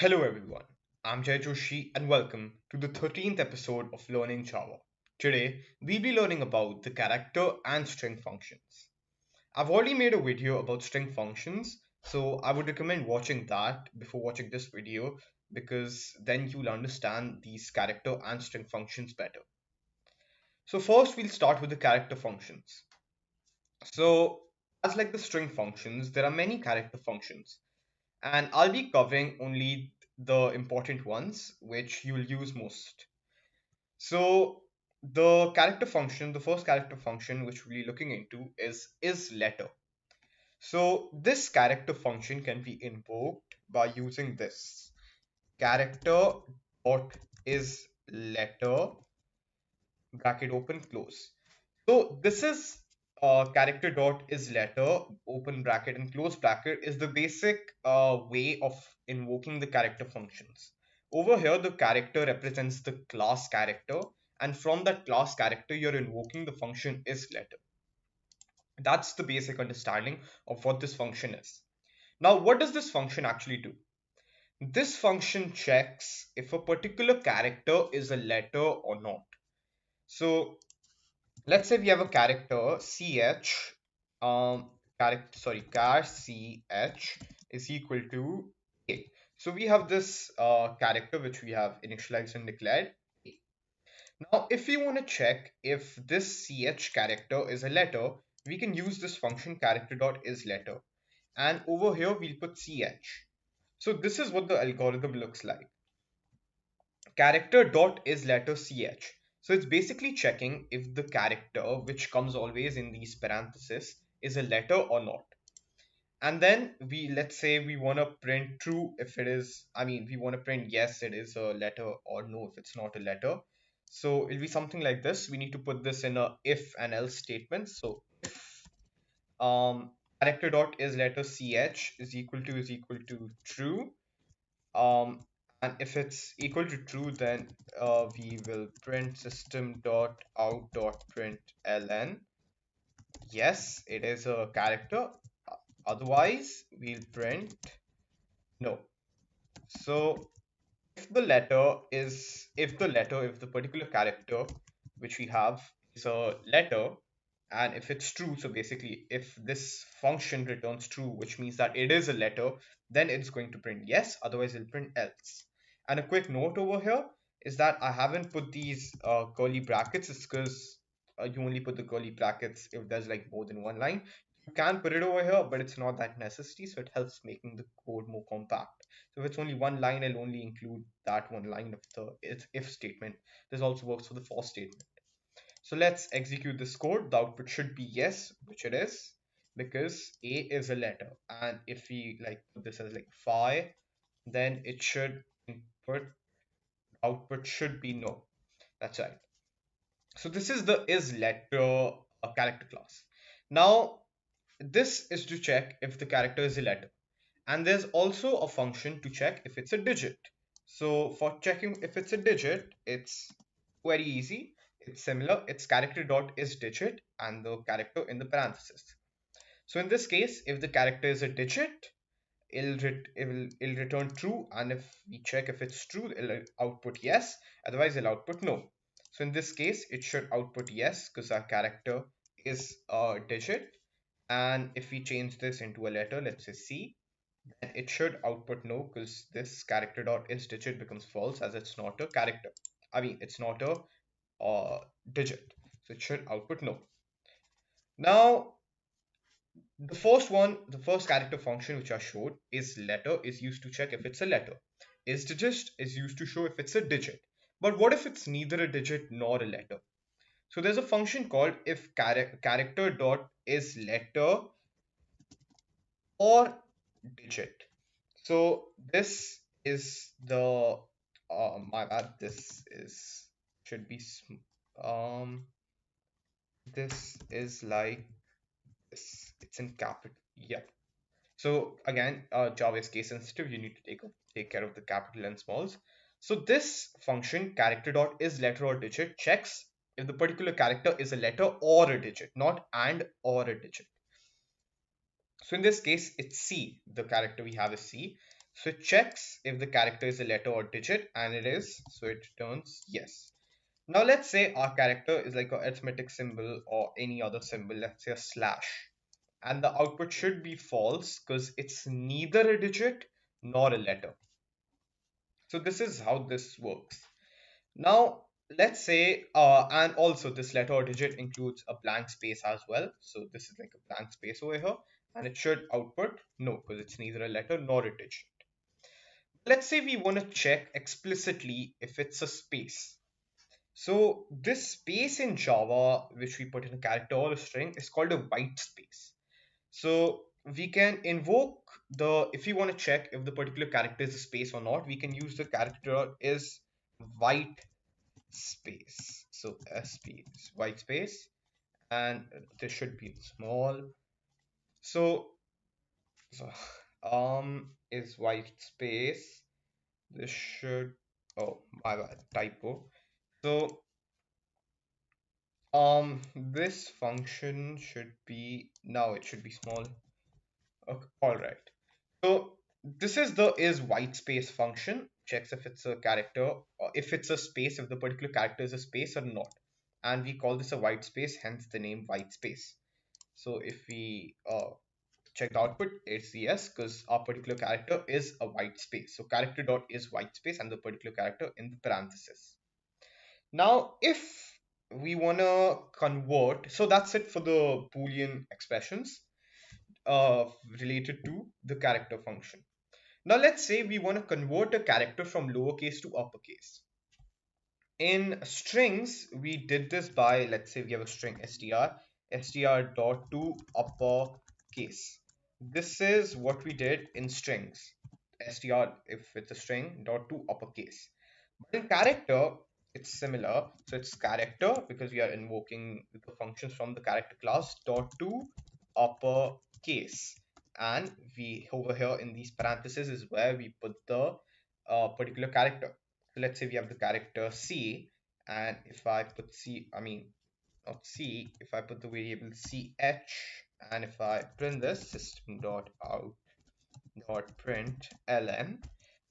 Hello everyone, I'm Jay Joshi and welcome to the 13th episode of Learning Java. Today, we'll be learning about the character and string functions. I've already made a video about string functions, so I would recommend watching that before watching this video because then you'll understand these character and string functions better. So first, we'll start with the character functions. So, as like the string functions, there are many character functions and I'll be covering only the important ones which you'll use most. So the first character function which we'll be looking into is letter. So this character function can be invoked by using this character dot is letter bracket open close. So this is character dot is letter open bracket and close bracket is the basic way of invoking the character functions. Over here, the character represents the class character, and from that class character, you're invoking the function is letter. That's the basic understanding of what this function is. Now, what does this function actually do? This function checks if a particular character is a letter or not. So let's say we have a character ch character sorry char ch is equal to a. So we have this character which we have initialized and declared a. Now if we want to check if this ch character is a letter, we can use this function character dot is letter, and over here we'll put ch. So this is what the algorithm looks like. Character dot is letter ch. So it's basically checking if the character, which comes always in these parentheses, is a letter or not. And then let's say we want to print true if it is, we want to print yes, it is a letter, or no, if it's not a letter. So it'll be something like this. We need to put this in a if and else statement. So if character dot is letter ch is equal to true, um, and if it's equal to true, then we will print system dot out dot print ln. Yes, it is a character. Otherwise, we'll print no. So if the particular character which we have is a letter, and if it's true, so basically if this function returns true, which means that it is a letter, then it's going to print yes, otherwise it'll print else. And a quick note over here is that I haven't put these curly brackets. It's because you only put the curly brackets if there's like more than one line. You can put it over here, but it's not that necessary, so it helps making the code more compact. So if it's only one line, I'll only include that one line of the if statement. This also works for the for statement. So let's execute this code. The output should be yes, which it is, because A is a letter. And if we like put this as like phi, then it should input output should be no. That's right. So this is the is letter character class. Now this is to check if the character is a letter. And there's also a function to check if it's a digit. So for checking if it's a digit, it's very easy. It's similar. It's character dot is digit and the character in the parenthesis. So in this case, if the character is a digit, it'll return true. And if we check if it's true, it'll output yes. Otherwise, it'll output no. So in this case, it should output yes because our character is a digit. And if we change this into a letter, let's say C, then it should output no because this character dot is digit becomes false as it's not a character. It's not a digit. So it should output no. Now, the first character function which I showed is letter is used to check if it's a letter. Is digit is used to show if it's a digit. But what if it's neither a digit nor a letter? So there's a function called if character dot is letter or digit. So this is the my bad. This is should be um this is like this. It's in capital. Yeah. So again, Java is case sensitive. You need to take care of the capital and smalls. So this function character dot is letter or digit checks if the particular character is a letter or a digit, not and or a digit. So in this case, it's C. The character we have is C. So it checks if the character is a letter or digit, and it is, so it returns yes. Now let's say our character is like an arithmetic symbol or any other symbol, let's say a slash. And the output should be false because it's neither a digit nor a letter. So this is how this works. Now let's say, and also this letter or digit includes a blank space as well. So this is like a blank space over here, and it should output no because it's neither a letter nor a digit. Let's say we want to check explicitly if it's a space. So this space in Java, which we put in a character or a string, is called a white space. So we can invoke if we want to check if the particular character is a space or not, we can use the character is white space. So SP is white space, and this should be small. So, so is white space. This should, oh my bad, typo. So this function should be, now it should be small. Okay, all right. So this is the is white space function, checks if it's a character or if it's a space, if the particular character is a space or not. And we call this a white space, hence the name white space. So if we check the output, it's yes, because our particular character is a white space. So character dot is white space and the particular character in the parenthesis. Now, if we want to convert, so that's it for the Boolean expressions related to the character function. Now, let's say we want to convert a character from lowercase to uppercase. In strings, we did this by, let's say we have a string str dot to uppercase. This is what we did in strings. Str, if it's a string, dot to uppercase. In character, it's similar. So it's character because we are invoking the functions from the character class dot to uppercase. And we over here in these parentheses is where we put the particular character. So let's say we have the character C, and if I put C, I mean not C, if I put the variable ch, and if I print this system dot out dot print ln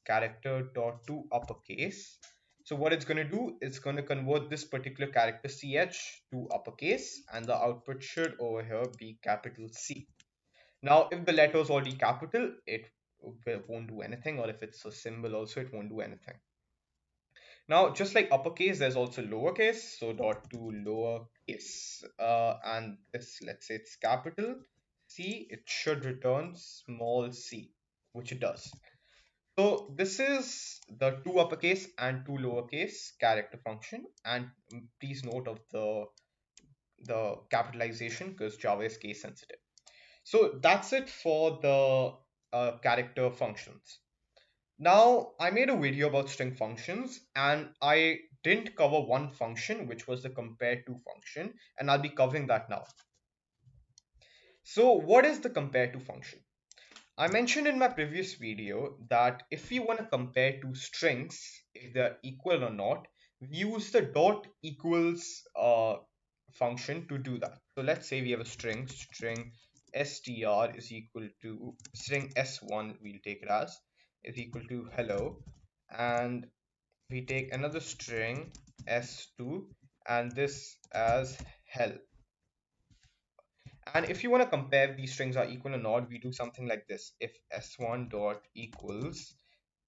character dot to uppercase. So what it's going to do, it's going to convert this particular character ch to uppercase, and the output should over here be capital C. Now if the letter is already capital, it won't do anything, or if it's a symbol also, it won't do anything. Now just like uppercase, there's also lowercase, so dot to lowercase, and this, let's say it's capital C, it should return small c, which it does. So this is the two uppercase and two lowercase character function, and please note of the capitalization because Java is case sensitive. So that's it for the character functions. Now I made a video about string functions, and I didn't cover one function, which was the compareTo function, and I'll be covering that now. So what is the compareTo function? I mentioned in my previous video that if we want to compare two strings, if they're equal or not, we use the dot equals function to do that. So let's say we have a string str is equal to string s1, we'll take it as, is equal to hello, and we take another string s2 and this as help. And if you want to compare these strings are equal or not, we do something like this. If s1 dot equals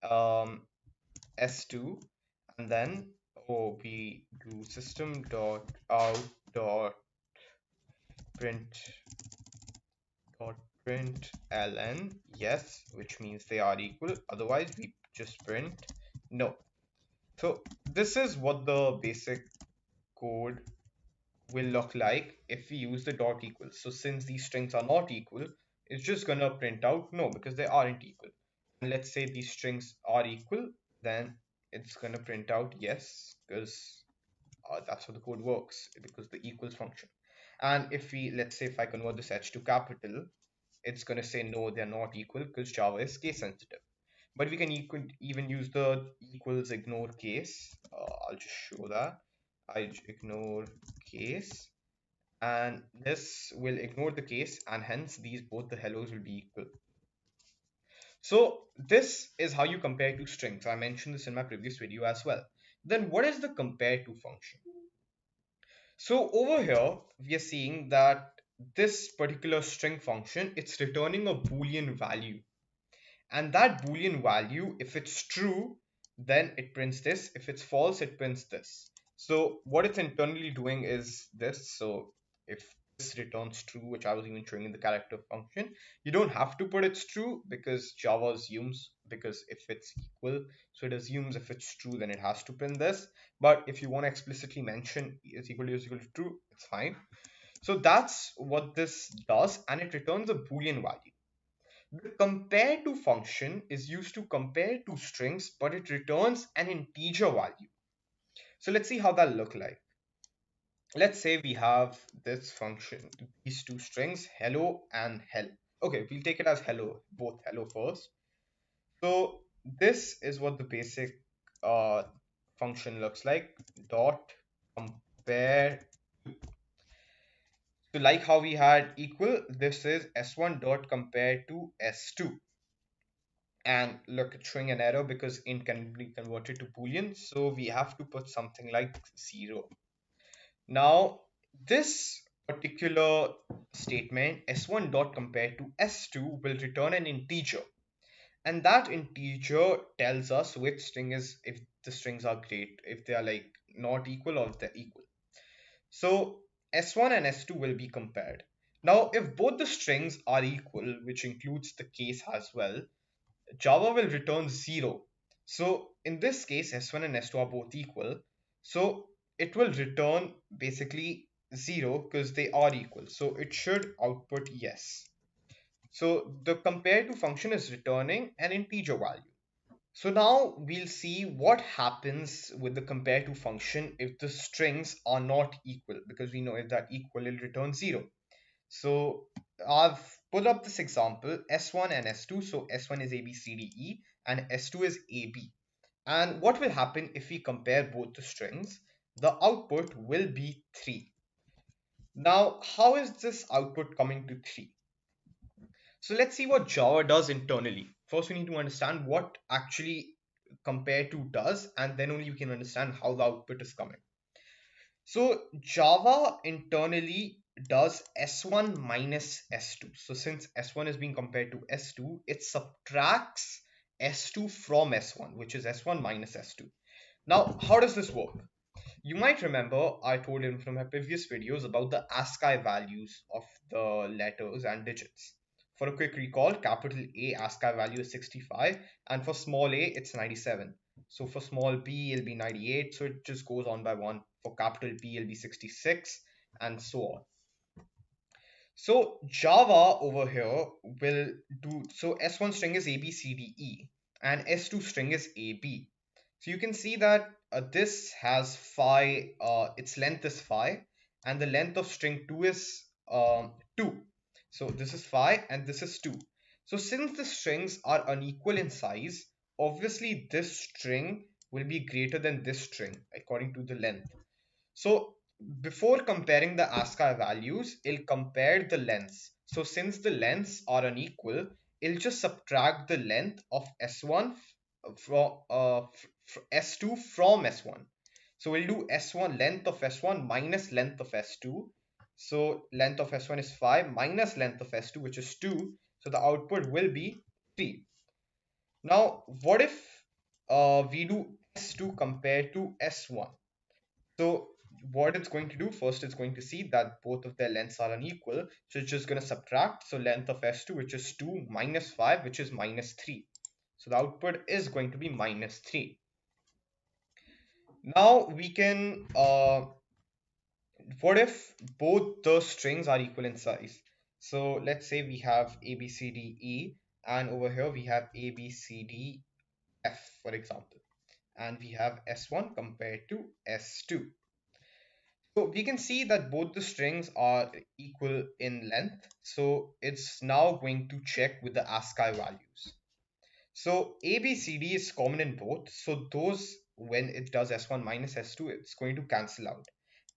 s2, and then we do system dot out dot print dot print ln yes, which means they are equal. Otherwise, we just print no. So this is what the basic code will look like if we use the dot equals. So since these strings are not equal, it's just gonna print out no because they aren't equal. And let's say these strings are equal, then it's gonna print out yes because that's how the code works, because the equals function. And if we, let's say if I convert this h to capital, it's gonna say no, they're not equal because Java is case sensitive. But we can even use the equals ignore case. I'll just show that. I ignore case, and this will ignore the case, and hence these both the hellos will be equal. So this is how you compare two strings. I mentioned this in my previous video as well. Then what is the compare to function? So over here, we are seeing that this particular string function, it's returning a Boolean value. And that Boolean value, if it's true, then it prints this. If it's false, it prints this. So what it's internally doing is this. So if this returns true, which I was even showing in the character function, you don't have to put it's true because Java assumes, because if it's equal, so it assumes if it's true, then it has to print this. But if you want to explicitly mention is equal to true, it's fine. So that's what this does, and it returns a Boolean value. The compare to function is used to compare two strings, but it returns an integer value. So let's see how that look like. Let's say we have this function, these two strings, hello and hell. Okay, we'll take it as hello, both hello first. So this is what the basic function looks like. Dot compare. So like how we had equal, this is s1 dot compare to s2. And look, it's showing an error because int can be converted to boolean, so we have to put something like 0. Now this particular statement s1 dot compare to s2 will return an integer, and that integer tells us which string is, if the strings are great, if they are like not equal or if they're equal. So s1 and s2 will be compared. Now if both the strings are equal, which includes the case as well, Java will return 0. So in this case, S1 and S2 are both equal. So it will return basically 0 because they are equal. So it should output yes. So the compare to function is returning an integer value. So now we'll see what happens with the compare to function if the strings are not equal, because we know if that equal, it'll return 0. So I've put up this example, S1 and S2. So S1 is A, B, C, D, E, and S2 is A, B. And what will happen if we compare both the strings? The output will be 3. Now, how is this output coming to 3? So let's see what Java does internally. First, we need to understand what actually compare to does, and then only we can understand how the output is coming. So Java internally does S1 minus S2. So since S1 is being compared to S2, it subtracts S2 from S1, which is S1 minus S2. Now, how does this work? You might remember I told in from my previous videos about the ASCII values of the letters and digits. For a quick recall, capital A ASCII value is 65, and for small a it's 97. So for small b it'll be 98, so it just goes on by one. For capital B it'll be 66, and so on. So Java over here will do, so S1 string is A, B, C, D, E, and S2 string is A, B. So you can see that this has phi, its length is phi, and the length of string 2 is 2. So this is phi and this is 2. So since the strings are unequal in size, obviously this string will be greater than this string according to the length. So before comparing the ASCII values, it'll compare the lengths. So since the lengths are unequal, it'll just subtract the length of S1 from S2 from S1. So we'll do S1 length of S1 minus length of S2. So length of S1 is 5 minus length of S2, which is 2. So the output will be 3. Now, what if we do S2 compared to S1? So what it's going to do, first it's going to see that both of their lengths are unequal. So it's just going to subtract. So length of S2, which is 2, minus 5, which is minus 3. So the output is going to be minus 3. Now we can, what if both the strings are equal in size? So let's say we have A, B, C, D, E, and over here we have A, B, C, D, F, for example. And we have S1 compared to S2. So we can see that both the strings are equal in length. So it's now going to check with the ASCII values. So A, B, C, D is common in both. So those, when it does S1 minus S2, it's going to cancel out.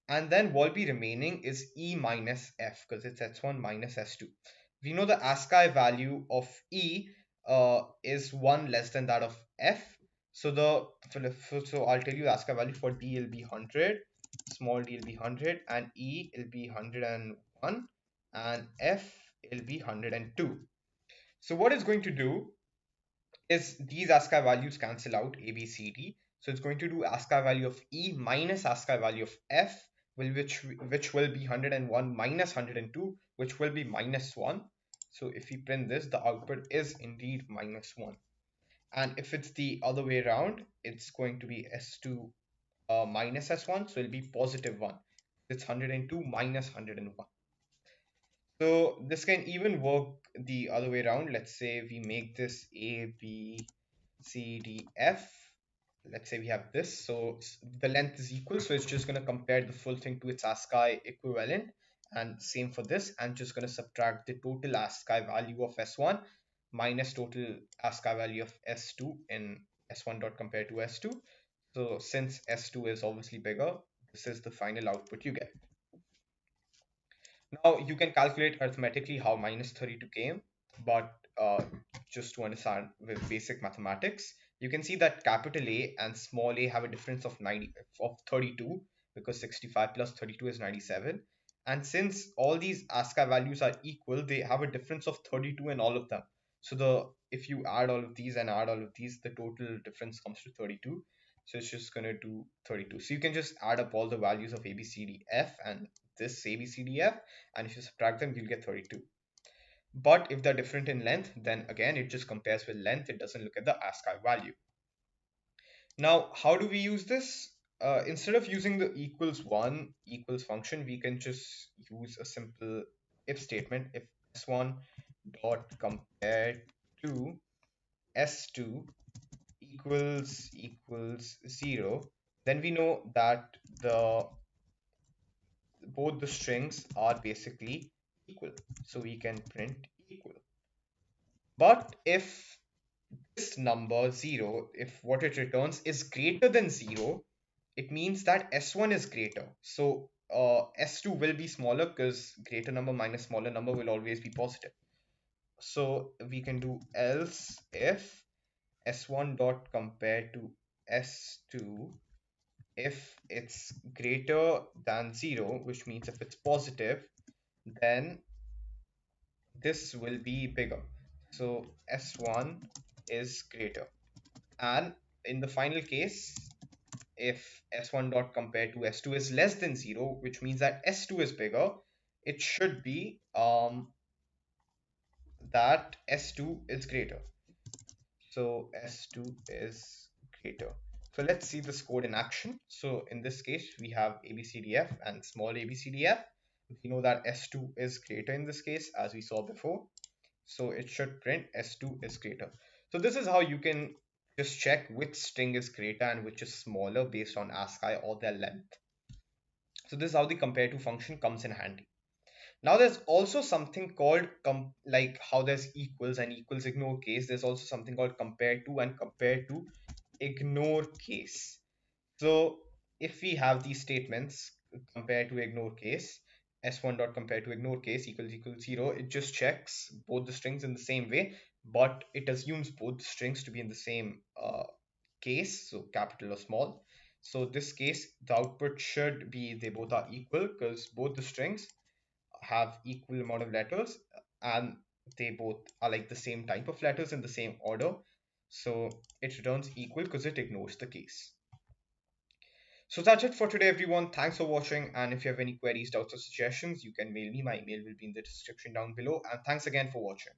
And then what will be remaining is E minus F because it's S1 minus S2. We know the ASCII value of E is 1 less than that of f. So I'll tell you the ASCII value for d will be 100, small d will be 100, and e will be 101, and f will be 102. So what it's going to do is these ASCII values cancel out A, B, C, D. So it's going to do ASCII value of E minus ASCII value of F, which will be 101 minus 102, which will be minus 1. So if we print this, the output is indeed minus 1. And if it's the other way around, it's going to be S2 minus S1, so it'll be positive 1. It's 102 minus 101. So this can even work the other way around. Let's say we make this A, B, C, D, F. Let's say we have this. So the length is equal. So it's just going to compare the full thing to its ASCII equivalent. And same for this. And just going to subtract the total ASCII value of S1 minus total ASCII value of S2 in S1 dot compare to S2. So since S2 is obviously bigger, this is the final output you get. Now you can calculate arithmetically how minus 32 came, but just to understand with basic mathematics, you can see that capital A and small a have a difference of 32 because 65 plus 32 is 97. And since all these ASCII values are equal, they have a difference of 32 in all of them. So if you add all of these and add all of these, the total difference comes to 32. So it's just gonna do 32. So you can just add up all the values of A, B, C, D, F and this A, B, C, D, F, and if you subtract them, you'll get 32. But if they're different in length, then again, it just compares with length. It doesn't look at the ASCII value. Now, how do we use this? Instead of using the equals 1 equals function, we can just use a simple if statement. If s1 dot compare to s2 equals 0, then we know that both the strings are basically equal. So we can print equal. But if this number 0, if what it returns is greater than 0, it means that S1 is greater. So S2 will be smaller because greater number minus smaller number will always be positive. So we can do else if S1 dot compare to S2 if it's greater than 0, which means if it's positive, then this will be bigger. So S1 is greater. And in the final case, if S1 dot compare to S2 is less than 0, which means that S2 is bigger, it should be that S2 is greater. So S2 is greater. So let's see this code in action. So in this case, we have ABCDF and small ABCDF. We know that S2 is greater in this case, as we saw before. So it should print S2 is greater. So this is how you can just check which string is greater and which is smaller based on ASCII or their length. So this is how the compare to function comes in handy. Now there's also something called like how there's equals and equals ignore case. There's also something called compare to and compare to ignore case. So if we have these statements compare to ignore case, s1 dot compare to ignore case equals 0, it just checks both the strings in the same way, but it assumes both strings to be in the same case, so capital or small. So this case, the output should be they both are equal because both the strings have equal amount of letters and they both are like the same type of letters in the same order. So it returns equal because it ignores the case. So that's it for today, everyone. Thanks for watching. And if you have any queries, doubts, or suggestions, you can mail me. My email will be in the description down below. And thanks again for watching.